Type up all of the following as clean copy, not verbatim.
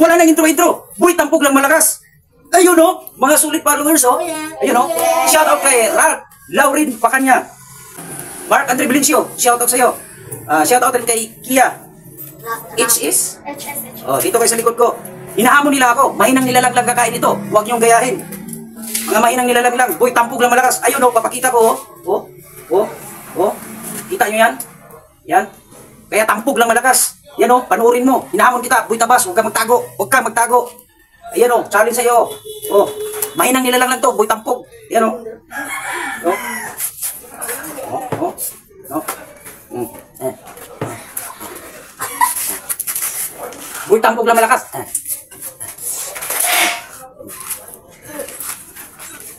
Wala nang intro-intro. Boy, tampog lang malakas. Ayun o, mga sulit followers o. Ayun o. Shout out kay Ralph Laurin Pacanya. Mark Andre Belencio, shout out sa'yo. Shout out rin kay Kia. HS? Oh, dito kayo sa likod ko. Hinahamon nila ako. Mahinang nilalag lang kakain ito. Huwag niyong gayahin. Mga mahinang nilalag lang. Boy, tampog lang malakas. Ayun o, papakita ko o. Kita nyo yan? Yan. Kaya tampog lang malakas. Yan o, panuorin mo. Hinahamon kita. Boy Tabas, huwag kang magtago. Huwag kang magtago. Ayan o, challenge sa'yo. O, mahinang nilalang lang to. Boy tampog. Ayan o. Boy tampog lang malakas.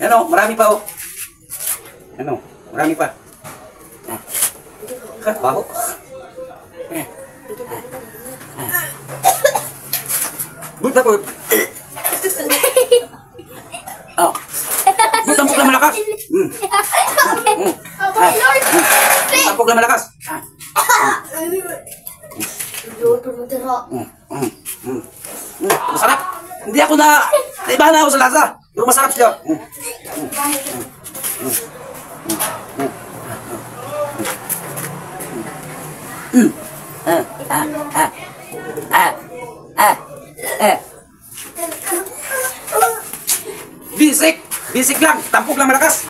Ayan o, marami pa o. Ayan o, marami pa. Baho. Boy tampog. Oh. Boy tampog lang malakas. Tampog lang malakas. Masarap. Hindi ako naiba na ako sa lasa. Pero masarap siya. Bisik lang. Tampog lang malakas.